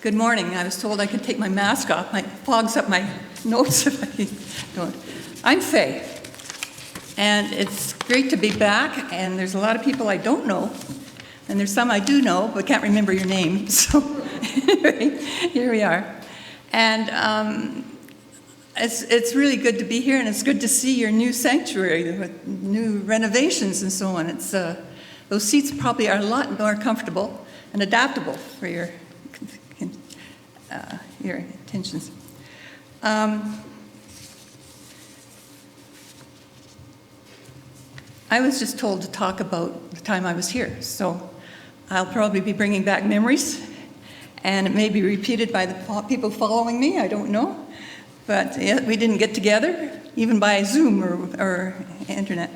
Good morning. I was told I could take my mask off. It fogs up my notes if I don't. I'm Faye, and it's great to be back, and there's a lot of people I don't know, and there's some I do know, but can't remember your name, so anyway, here we are. And it's really good to be here, and it's good to see your new sanctuary with new renovations and so on. It's those seats probably are a lot more comfortable and adaptable for your intentions. I was just told to talk about the time I was here, so I'll probably be bringing back memories, and it may be repeated by the people following me, I don't know, but we didn't get together, even by Zoom or internet.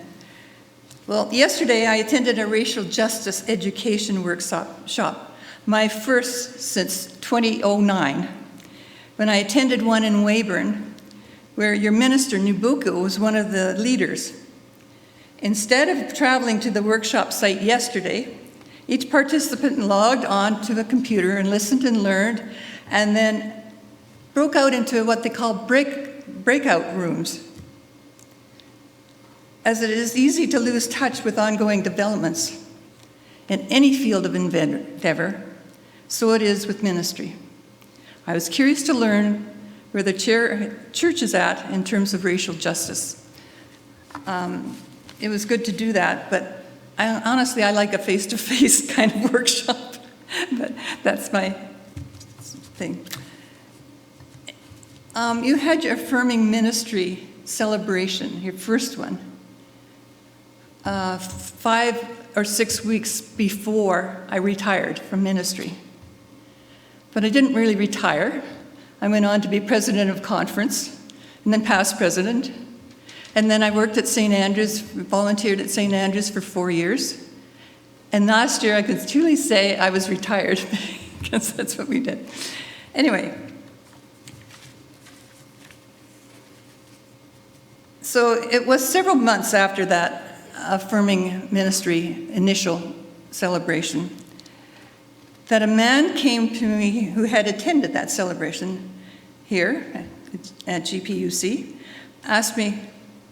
Well, yesterday I attended a racial justice education workshop, my first since 2009, when I attended one in Weyburn, where your minister, Nubuku, was one of the leaders. Instead of traveling to the workshop site yesterday, each participant logged on to the computer and listened and learned, and then broke out into what they call breakout rooms, as it is easy to lose touch with ongoing developments in any field of endeavor. So it is with ministry. I was curious to learn where the church is at in terms of racial justice. It was good to do that, but honestly, I like a face-to-face kind of workshop, but that's my thing. You had your Affirming Ministry Celebration, your first one, 5 or 6 weeks before I retired from ministry. But I didn't really retire. I went on to be president of conference, and then past president. And then I worked at St. Andrews, volunteered at St. Andrews for 4 years. And last year I could truly say I was retired, because that's what we did. Anyway. So it was several months after that Affirming Ministry initial celebration that a man came to me who had attended that celebration here at GPUC, asked me,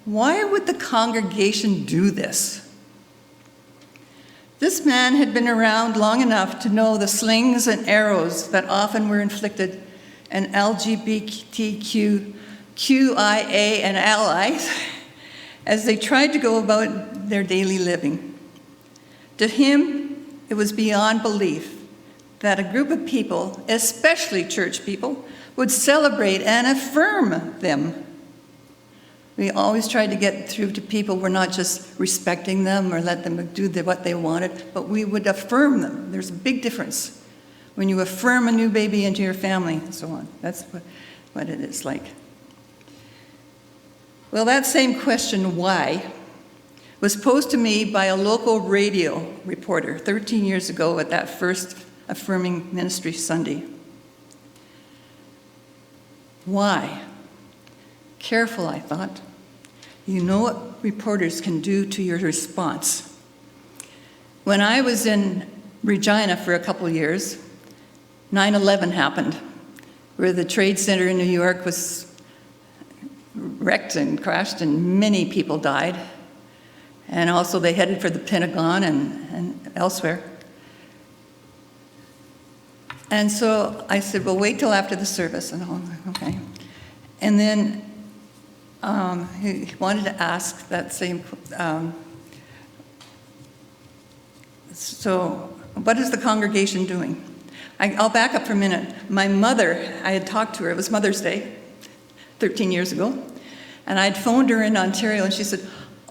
why would the congregation do this? This man had been around long enough to know the slings and arrows that often were inflicted on LGBTQ, QIA, and allies as they tried to go about their daily living. To him, it was beyond belief that a group of people, especially church people, would celebrate and affirm them. We always tried to get through to people. We're not just respecting them or let them do what they wanted, but we would affirm them. There's a big difference when you affirm a new baby into your family and so on. That's what it is like. Well, that same question, why, was posed to me by a local radio reporter 13 years ago at that first Affirming Ministry Sunday. Why? Careful, I thought. You know what reporters can do to your response. When I was in Regina for a couple of years, 9/11 happened, where the Trade Center in New York was wrecked and crashed, and many people died. And also they headed for the Pentagon and elsewhere. And so I said, well, wait till after the service. And I'm like, okay. And then he wanted to ask that same, so what is the congregation doing? I'll back up for a minute. My mother, I had talked to her, it was Mother's Day, 13 years ago, and I'd phoned her in Ontario, and she said,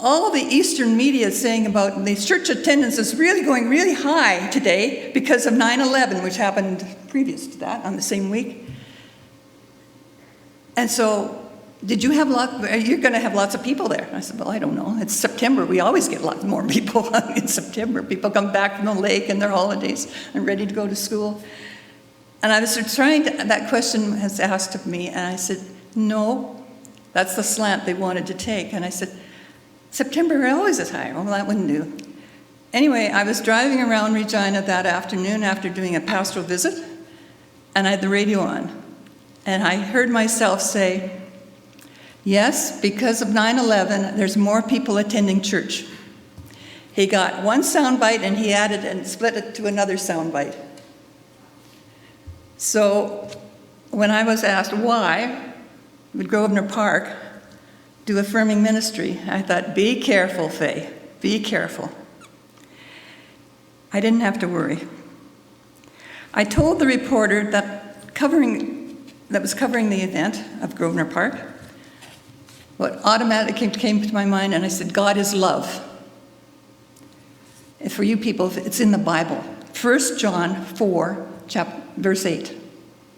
all the Eastern media is saying about the church attendance is really going really high today because of 9/11, which happened previous to that on the same week. And so, you're going to have lots of people there. I said, well, I don't know. It's September. We always get lots more people in September. People come back from the lake and their holidays and ready to go to school. And I was that question was asked of me, and I said, no, that's the slant they wanted to take. And I said, September always is high. Well, that wouldn't do. Anyway, I was driving around Regina that afternoon after doing a pastoral visit, and I had the radio on. And I heard myself say, yes, because of 9/11, there's more people attending church. He got one soundbite and he added and split it to another soundbite. So when I was asked why would Grosvenor Park do affirming ministry, I thought, be careful, Faye, be careful. I didn't have to worry. I told the reporter that was covering the event of Grosvenor Park what automatically came to my mind, and I said, God is love. And for you people, it's in the Bible. 1 John 4, verse 8.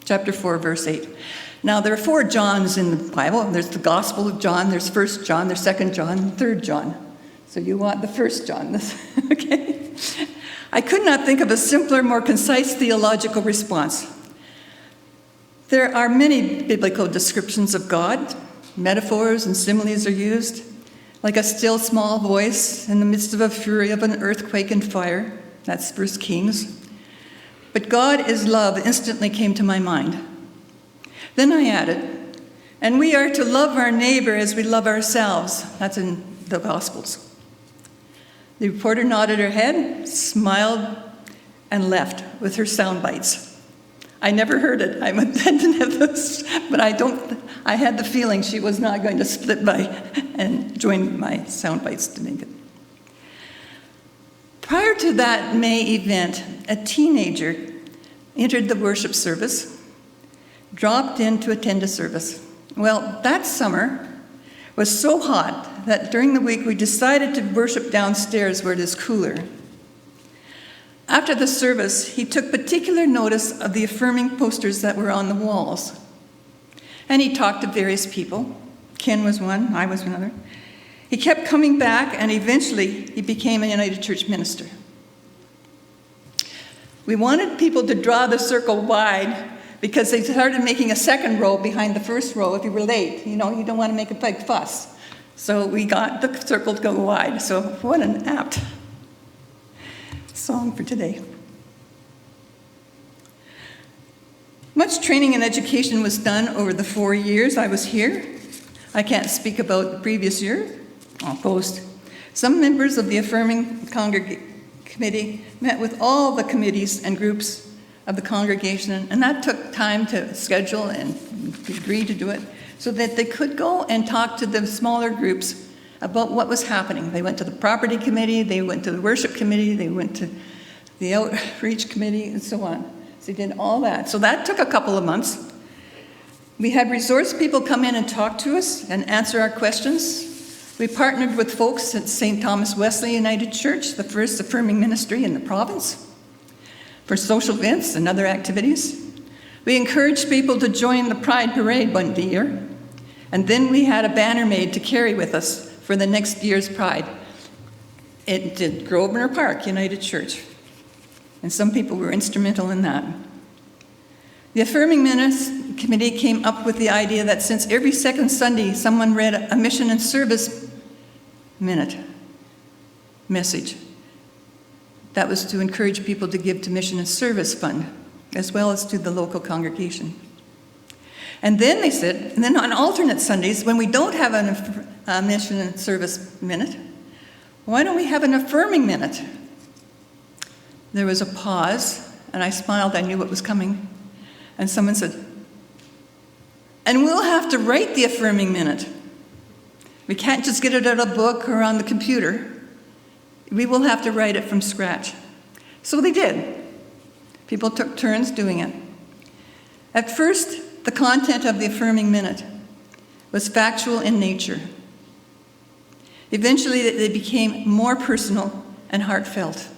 Chapter 4, verse 8. Now, there are 4 Johns in the Bible. There's the Gospel of John, there's 1 John, there's 2 John, 3 John. So you want the 1 John, okay? I could not think of a simpler, more concise theological response. There are many biblical descriptions of God. Metaphors and similes are used, like a still small voice in the midst of a fury of an earthquake and fire. That's 1 Kings. But God is love instantly came to my mind. Then I added, and we are to love our neighbor as we love ourselves. That's in the Gospels. The reporter nodded her head, smiled, and left with her sound bites. I never heard it. I didn't have those, but I had the feeling she was not going to split by and join my sound bites to make it. Prior to that May event, a teenager entered the worship service, dropped in to attend a service. Well, that summer was so hot that during the week we decided to worship downstairs where it is cooler. After the service, he took particular notice of the affirming posters that were on the walls. And he talked to various people. Ken was one, I was another. He kept coming back, and eventually he became a United Church minister. We wanted people to draw the circle wide because they started making a second row behind the first row if you were late. You don't want to make a big fuss. So we got the circle to go wide. So what an apt song for today. Much training and education was done over the 4 years I was here. I can't speak about the previous year. I'll post. Some members of the Affirming Committee met with all the committees and groups of the congregation, and that took time to schedule and agree to do it so that they could go and talk to the smaller groups about what was happening. They went to the property committee, they went to the worship committee, they went to the outreach committee, and so on. So they did all that. So that took a couple of months. We had resource people come in and talk to us and answer our questions. We partnered with folks at St. Thomas Wesley United Church, the first affirming ministry in the province, for social events and other activities. We encouraged people to join the Pride Parade one year, and then we had a banner made to carry with us for the next year's Pride. It did Grosvenor Park United Church, and some people were instrumental in that. The Affirming Ministry Committee came up with the idea that since every second Sunday someone read a mission and service message, that was to encourage people to give to Mission and Service Fund, as well as to the local congregation. And then they said, and then on alternate Sundays, when we don't have a Mission and Service minute, why don't we have an affirming minute? There was a pause, and I smiled, I knew what was coming. And someone said, and we'll have to write the affirming minute. We can't just get it out of a book or on the computer. We will have to write it from scratch. So they did. People took turns doing it. At first, the content of the affirming minute was factual in nature. Eventually, they became more personal and heartfelt.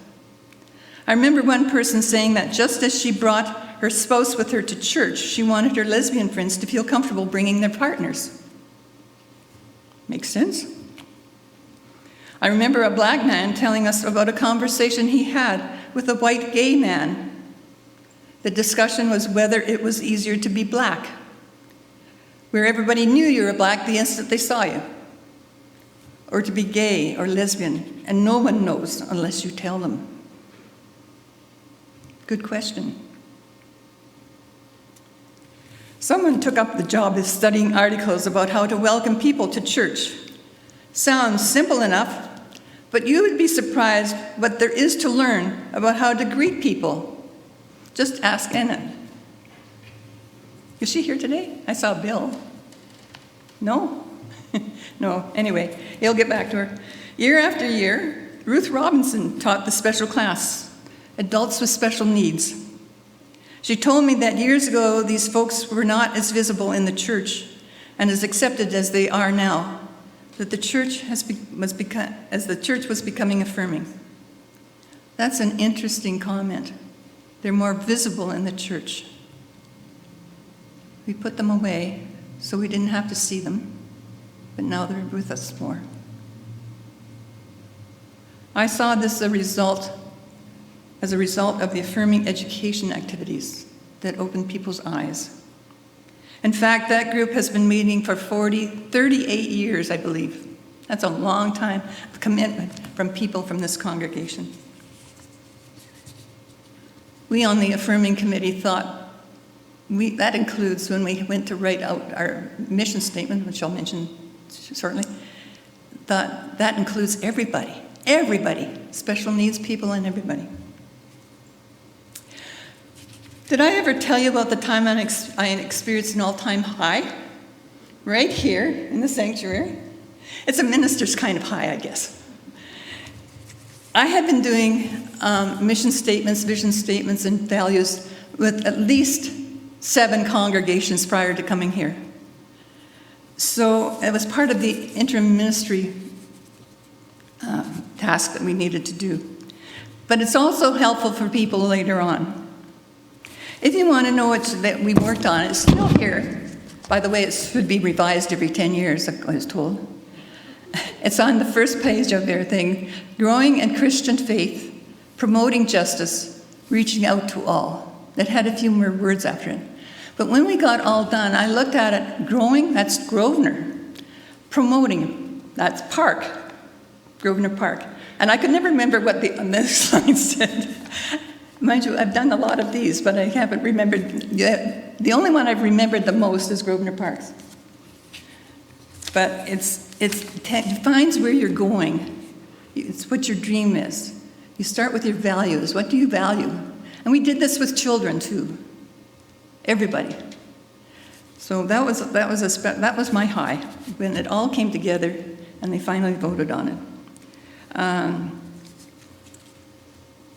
I remember one person saying that just as she brought her spouse with her to church, she wanted her lesbian friends to feel comfortable bringing their partners. Makes sense? I remember a black man telling us about a conversation he had with a white gay man. The discussion was whether it was easier to be black, where everybody knew you were black the instant they saw you, or to be gay or lesbian, and no one knows unless you tell them. Good question. Someone took up the job of studying articles about how to welcome people to church. Sounds simple enough, but you would be surprised what there is to learn about how to greet people. Just ask Anna. Is she here today? I saw Bill. No? No, anyway, he'll get back to her. Year after year, Ruth Robinson taught the special class, adults with special needs. She told me that years ago, these folks were not as visible in the church and as accepted as they are now, that the church was becoming affirming. That's an interesting comment. They're more visible in the church. We put them away so we didn't have to see them, but now they're with us more. I saw this as a result of the affirming education activities that opened people's eyes. In fact, that group has been meeting for 38 years, I believe. That's a long time of commitment from people from this congregation. We on the Affirming Committee thought, that includes when we went to write out our mission statement, which I'll mention shortly, that includes everybody, special needs people and everybody. Did I ever tell you about the time I experienced an all-time high? Right here in the sanctuary. It's a minister's kind of high, I guess. I had been doing mission statements, vision statements, and values with at least 7 congregations prior to coming here. So it was part of the interim ministry task that we needed to do. But it's also helpful for people later on. If you want to know what that we worked on, it's still here. By the way, it should be revised every 10 years, I was told. It's on the first page of their thing, growing in Christian faith, promoting justice, reaching out to all. That had a few more words after it. But when we got all done, I looked at it, growing, that's Grosvenor. Promoting, that's Park, Grosvenor Park. And I could never remember what the next slide said. Mind you, I've done a lot of these, but I haven't remembered yet. The only one I've remembered the most is Grosvenor Park's. But it defines where you're going. It's what your dream is. You start with your values. What do you value? And we did this with children too. Everybody. So that was my high when it all came together and they finally voted on it.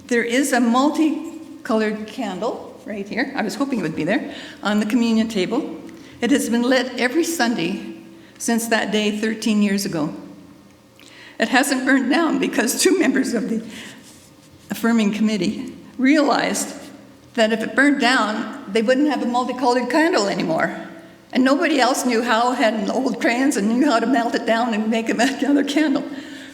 There is a multicolored candle right here. I was hoping it would be there on the communion table. It has been lit every Sunday since that day 13 years ago. It hasn't burned down because 2 members of the Affirming Committee realized that if it burned down, they wouldn't have a multicolored candle anymore. And nobody else knew how, had old crayons and knew how to melt it down and make another candle.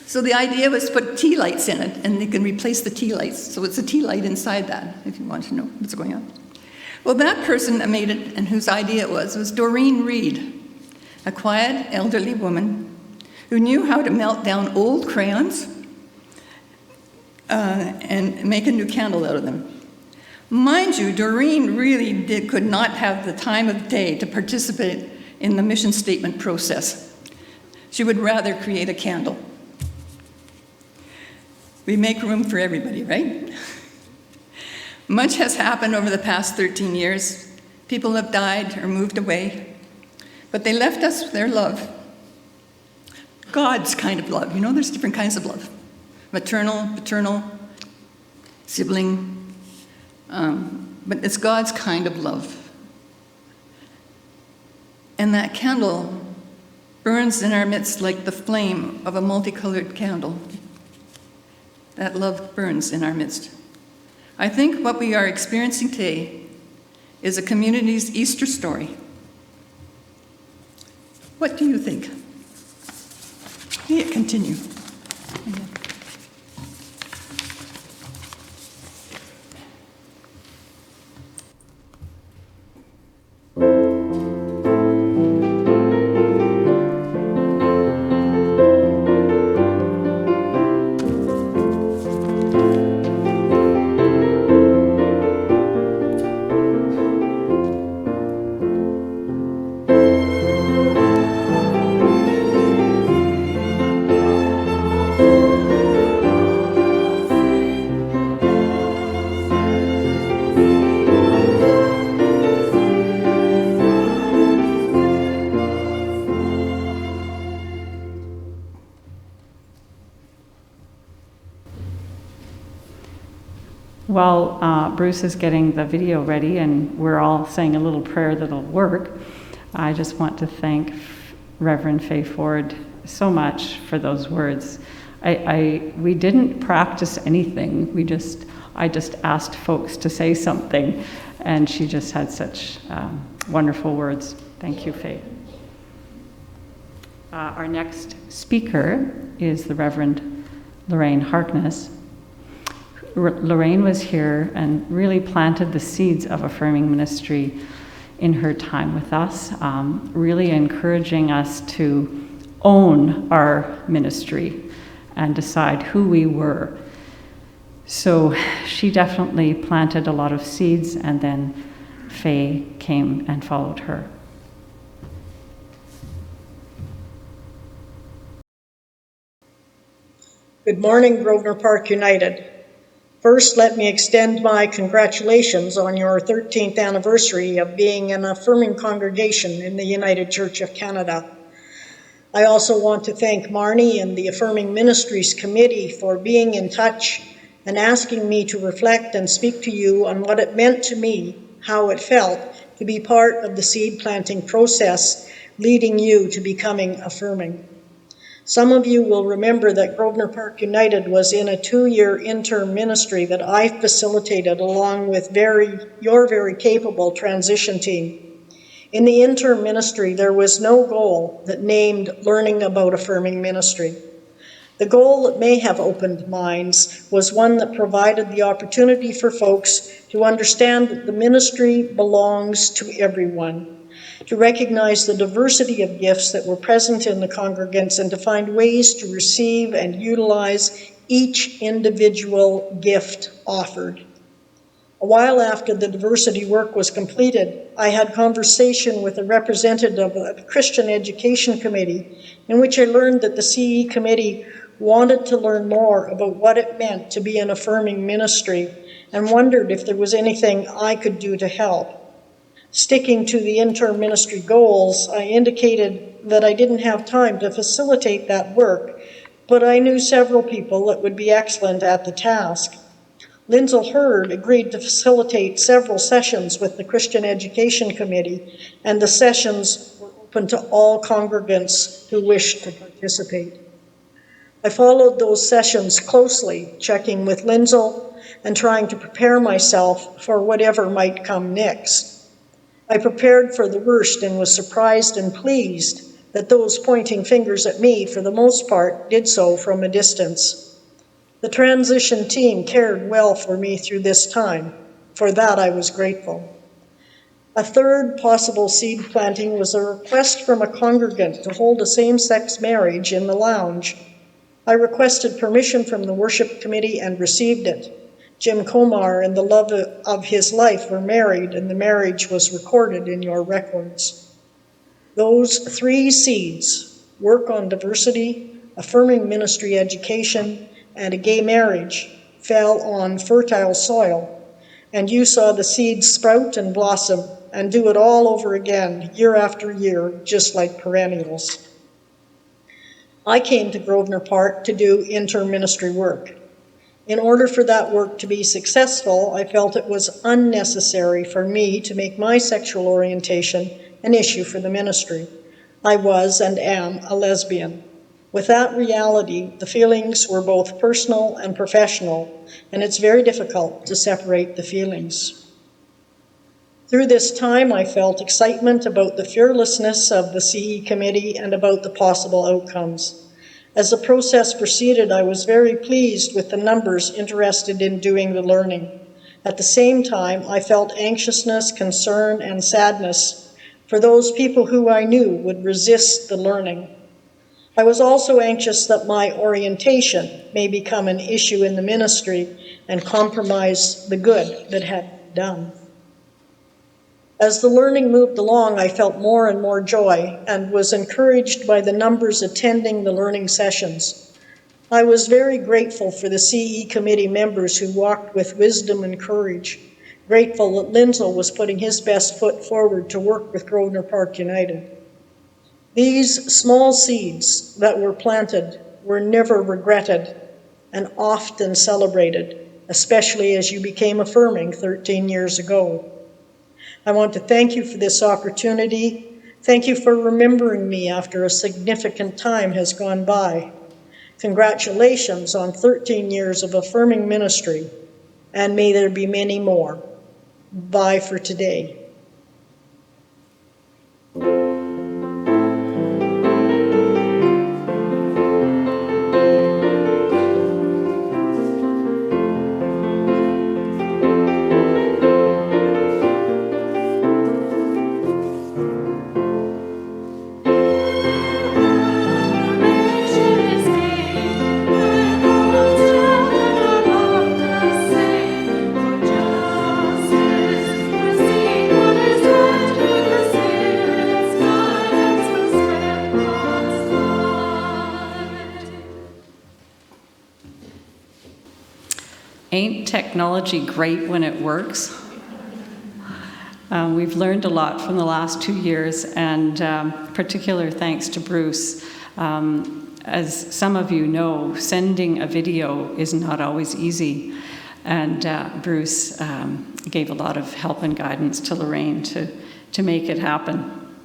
So the idea was to put tea lights in it, and you can replace the tea lights. So it's a tea light inside that, if you want to know what's going on. Well, that person that made it, and whose idea it was Doreen Reed, a quiet, elderly woman who knew how to melt down old crayons and make a new candle out of them. Mind you, Doreen really could not have the time of day to participate in the mission statement process. She would rather create a candle. We make room for everybody, right? Much has happened over the past 13 years. People have died or moved away, but they left us their love. God's kind of love. You know, there's different kinds of love. Maternal, paternal, sibling, but it's God's kind of love. And that candle burns in our midst like the flame of a multicolored candle. That love burns in our midst. I think what we are experiencing today is a community's Easter story. What do you think? May it continue. Amen. While Bruce is getting the video ready and we're all saying a little prayer that'll work, I just want to thank Reverend Faye Ford so much for those words. We didn't practice anything. I just asked folks to say something, and she just had such wonderful words. Thank you, Faye. Our next speaker is the Reverend Lorraine Harkness. Lorraine was here and really planted the seeds of Affirming Ministry in her time with us, really encouraging us to own our ministry and decide who we were. So she definitely planted a lot of seeds, and then Faye came and followed her. Good morning, Grosvenor Park United. First, let me extend my congratulations on your 13th anniversary of being an affirming congregation in the United Church of Canada. I also want to thank Marnie and the Affirming Ministries Committee for being in touch and asking me to reflect and speak to you on what it meant to me, how it felt to be part of the seed planting process leading you to becoming affirming. Some of you will remember that Grosvenor Park United was in a 2-year interim ministry that I facilitated along with your very capable transition team. In the interim ministry, there was no goal that named learning about affirming ministry. The goal that may have opened minds was one that provided the opportunity for folks to understand that the ministry belongs to everyone, to recognize the diversity of gifts that were present in the congregants, and to find ways to receive and utilize each individual gift offered. A while after the diversity work was completed, I had conversation with a representative of the Christian Education Committee, in which I learned that the CE Committee wanted to learn more about what it meant to be an affirming ministry and wondered if there was anything I could do to help. Sticking to the interim ministry goals, I indicated that I didn't have time to facilitate that work, but I knew several people that would be excellent at the task. Lindsay Hurd agreed to facilitate several sessions with the Christian Education Committee, and the sessions were open to all congregants who wished to participate. I followed those sessions closely, checking with Lindsay and trying to prepare myself for whatever might come next. I prepared for the worst and was surprised and pleased that those pointing fingers at me, for the most part, did so from a distance. The transition team cared well for me through this time. For that, I was grateful. A third possible seed planting was a request from a congregant to hold a same-sex marriage in the lounge. I requested permission from the worship committee and received it. Jim Komar and the love of his life were married, and the marriage was recorded in your records. Those 3 seeds, work on diversity, affirming ministry education, and a gay marriage, fell on fertile soil, and you saw the seeds sprout and blossom and do it all over again, year after year, just like perennials. I came to Grosvenor Park to do inter-ministry work. In order for that work to be successful, I felt it was unnecessary for me to make my sexual orientation an issue for the ministry. I was and am a lesbian. With that reality, the feelings were both personal and professional, and it's very difficult to separate the feelings. Through this time, I felt excitement about the fearlessness of the CE Committee and about the possible outcomes. As the process proceeded, I was very pleased with the numbers interested in doing the learning. At the same time, I felt anxiousness, concern, and sadness for those people who I knew would resist the learning. I was also anxious that my orientation may become an issue in the ministry and compromise the good that had been done. As the learning moved along, I felt more and more joy and was encouraged by the numbers attending the learning sessions. I was very grateful for the CE Committee members who walked with wisdom and courage, grateful that Lindsay was putting his best foot forward to work with Grosvenor Park United. These small seeds that were planted were never regretted and often celebrated. especially as you became affirming 13 years ago. I want to thank you for this opportunity. Thank you for remembering me after a significant time has gone by. Congratulations on 13 years of affirming ministry, and may there be many more. Bye for today. Ain't technology great when it works? We've learned a lot from the last 2 years, and particular thanks to Bruce. As some of you know, sending a video is not always easy, and Bruce gave a lot of help and guidance to Lorraine to make it happen.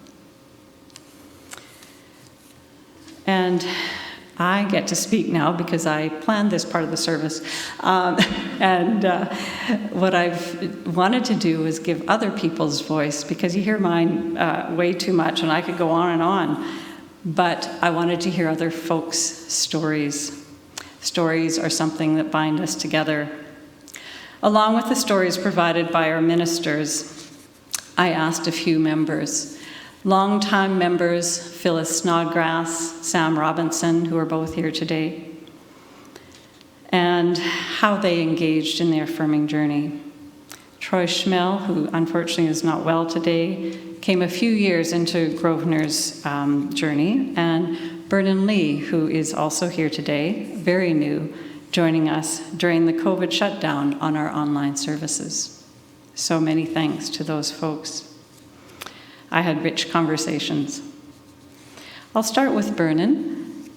And I get to speak now because I planned this part of the service. What I've wanted to do is give other people's voice, because you hear mine way too much and I could go on and on. But I wanted to hear other folks' stories. Stories are something that bind us together. Along with the stories provided by our ministers, I asked a few members. Longtime members, Phyllis Snodgrass, Sam Robinson, who are both here today, and how they engaged in their affirming journey. Troy Schmel, who unfortunately is not well today, came a few years into Grosvenor's journey, and Vernon Lee, who is also here today, very new, joining us during the COVID shutdown on our online services. So many thanks to those folks. I had rich conversations. I'll start with Vernon.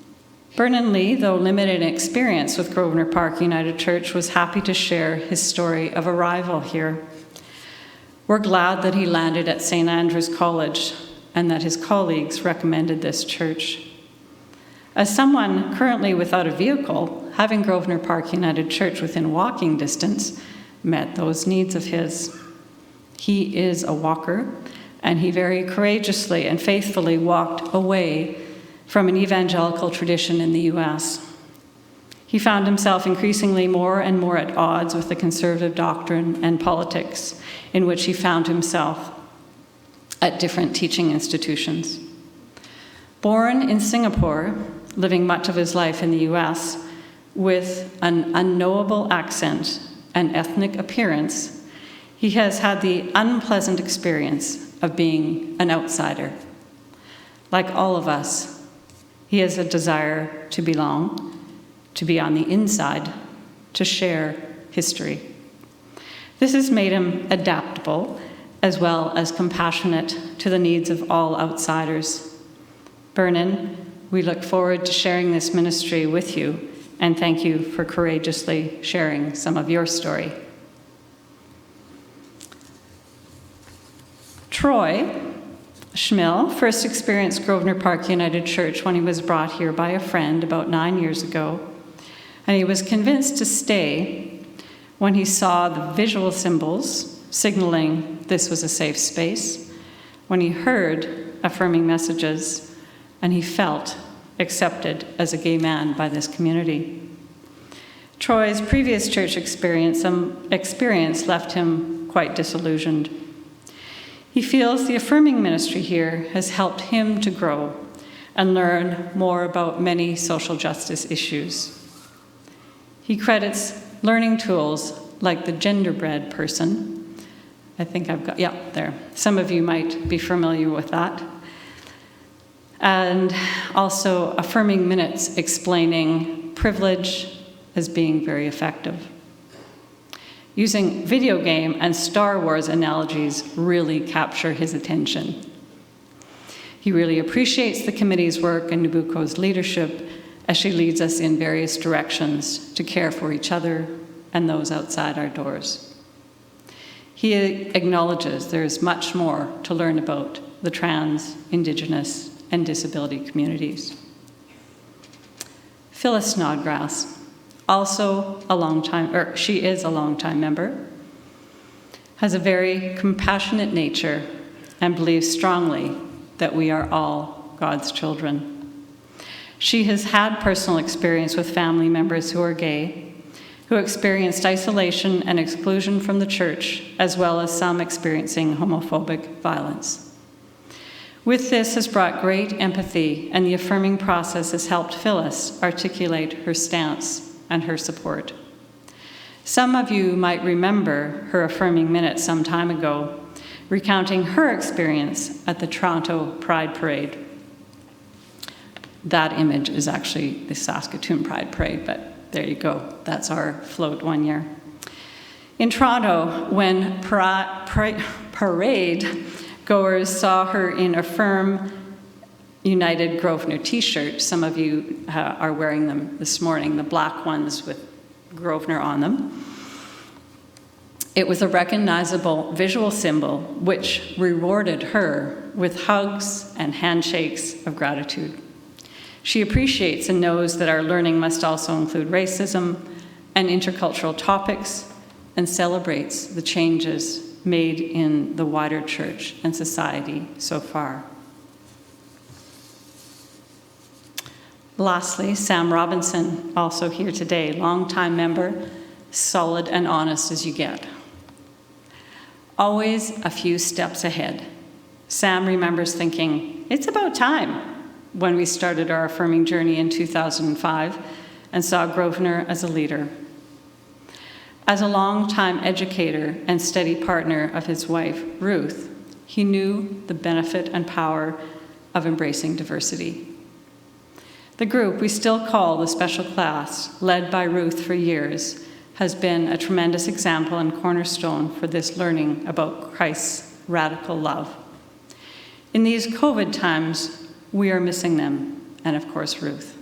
Vernon Lee, though limited in experience with Grosvenor Park United Church, was happy to share his story of arrival here. We're glad that he landed at St. Andrew's College and that his colleagues recommended this church. As someone currently without a vehicle, having Grosvenor Park United Church within walking distance met those needs of his. He is a walker, and he very courageously and faithfully walked away from an evangelical tradition in the U.S. He found himself increasingly more and more at odds with the conservative doctrine and politics in which he found himself at different teaching institutions. Born in Singapore, living much of his life in the U.S., with an unknowable accent and ethnic appearance, he has had the unpleasant experience of being an outsider. Like all of us, he has a desire to belong, to be on the inside, to share history. This has made him adaptable as well as compassionate to the needs of all outsiders. Vernon, we look forward to sharing this ministry with you, and thank you for courageously sharing some of your story. Troy Schmel first experienced Grosvenor Park United Church when he was brought here by a friend about 9 years ago, and he was convinced to stay when he saw the visual symbols signaling this was a safe space, when he heard affirming messages, and he felt accepted as a gay man by this community. Troy's previous church experience left him quite disillusioned. He feels the affirming ministry here has helped him to grow and learn more about many social justice issues. He credits learning tools like the genderbread person. I think I've got, yeah, there. Some of you might be familiar with that. And also affirming minutes explaining privilege as being very effective. Using video game and Star Wars analogies really capture his attention. He really appreciates the committee's work and Nabucco's leadership as she leads us in various directions to care for each other, and those outside our doors. He acknowledges there is much more to learn about the trans, Indigenous, and disability communities. Phyllis Snodgrass, she is a longtime member, has a very compassionate nature and believes strongly that we are all God's children. She has had personal experience with family members who are gay, who experienced isolation and exclusion from the church, as well as some experiencing homophobic violence. With this has brought great empathy, and the affirming process has helped Phyllis articulate her stance and her support. Some of you might remember her affirming minute some time ago, recounting her experience at the Toronto Pride Parade. That image is actually the Saskatoon Pride Parade, but there you go. That's our float one year. In Toronto, when parade goers saw her in Affirm United Grosvenor t-shirt, some of you are wearing them this morning, the black ones with Grosvenor on them. It was a recognizable visual symbol which rewarded her with hugs and handshakes of gratitude. She appreciates and knows that our learning must also include racism and intercultural topics, and celebrates the changes made in the wider church and society so far. Lastly, Sam Robinson, also here today, longtime member, solid and honest as you get. Always a few steps ahead. Sam remembers thinking, it's about time, when we started our affirming journey in 2005 and saw Grosvenor as a leader. As a longtime educator and steady partner of his wife, Ruth, he knew the benefit and power of embracing diversity. The group we still call the Special Class, led by Ruth for years, has been a tremendous example and cornerstone for this learning about Christ's radical love. In these COVID times, we are missing them, and of course, Ruth.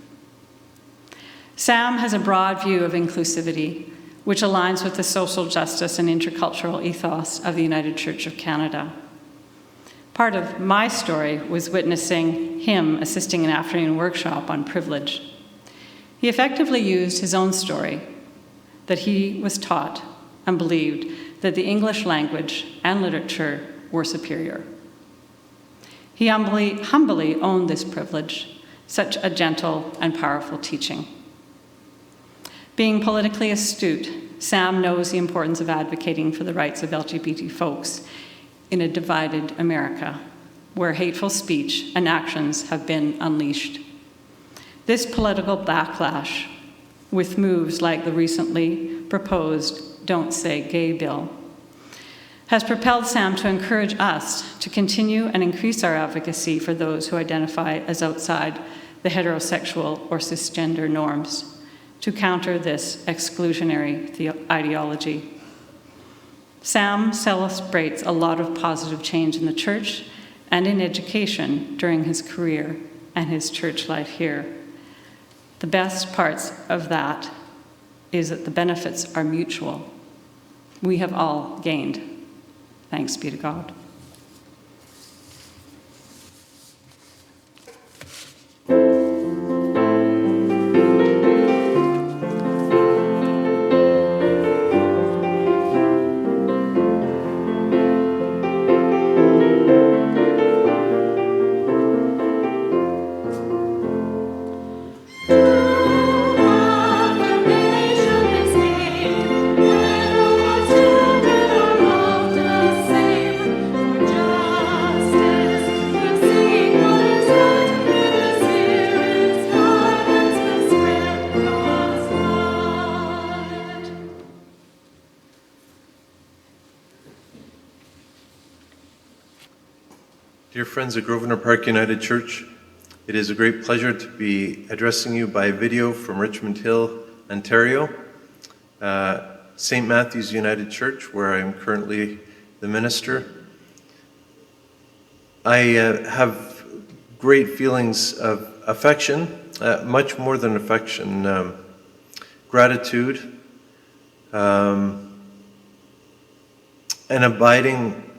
Sam has a broad view of inclusivity, which aligns with the social justice and intercultural ethos of the United Church of Canada. Part of my story was witnessing him assisting an afternoon workshop on privilege. He effectively used his own story, that he was taught and believed that the English language and literature were superior. He humbly owned this privilege, such a gentle and powerful teaching. Being politically astute, Sam knows the importance of advocating for the rights of LGBT folks in a divided America, where hateful speech and actions have been unleashed. This political backlash, with moves like the recently proposed Don't Say Gay bill, has propelled Sam to encourage us to continue and increase our advocacy for those who identify as outside the heterosexual or cisgender norms, to counter this exclusionary ideology. Sam celebrates a lot of positive change in the church and in education during his career and his church life here. The best parts of that is that the benefits are mutual. We have all gained. Thanks be to God. Dear friends of Grosvenor Park United Church, it is a great pleasure to be addressing you by video from Richmond Hill, Ontario, St. Matthew's United Church, where I am currently the minister. I have great feelings of affection, much more than affection, gratitude an abiding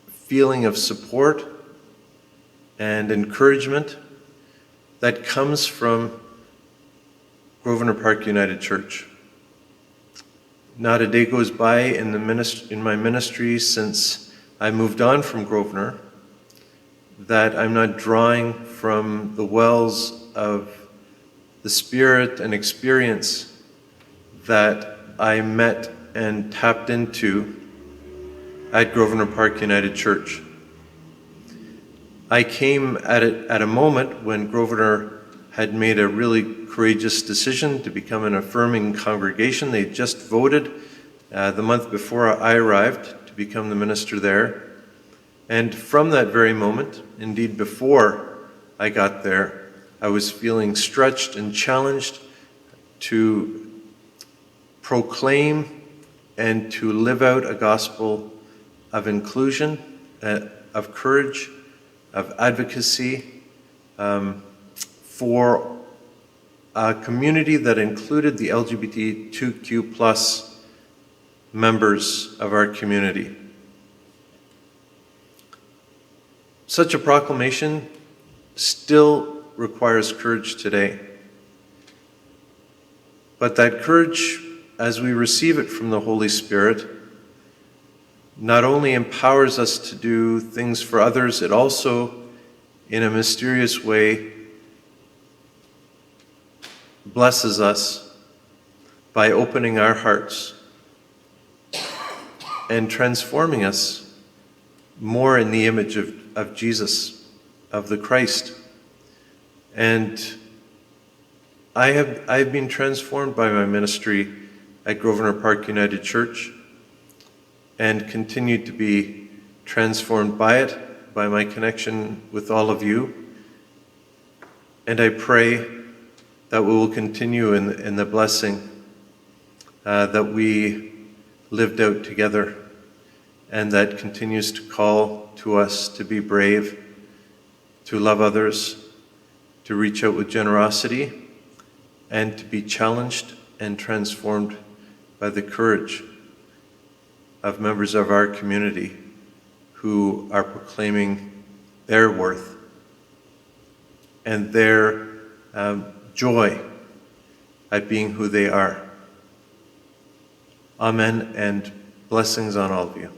feeling of support and encouragement that comes from Grosvenor Park United Church. Not a day goes by in my ministry since I moved on from Grosvenor that I'm not drawing from the wells of the spirit and experience that I met and tapped into at Grosvenor Park United Church. I came at a moment when Grosvenor had made a really courageous decision to become an affirming congregation. They just voted the month before I arrived to become the minister there. And from that very moment, indeed before I got there, I was feeling stretched and challenged to proclaim and to live out a gospel of inclusion, of courage, of advocacy for a community that included the LGBTQ plus members of our community. Such a proclamation still requires courage today. But that courage, as we receive it from the Holy Spirit, not only empowers us to do things for others, it also, in a mysterious way, blesses us by opening our hearts and transforming us more in the image of Jesus, of the Christ. And I've been transformed by my ministry at Grosvenor Park United Church and continue to be transformed by it, by my connection with all of you. And I pray that we will continue in the blessing that we lived out together, and that continues to call to us to be brave, to love others, to reach out with generosity, and to be challenged and transformed by the courage of members of our community who are proclaiming their worth and their joy at being who they are. Amen, and blessings on all of you.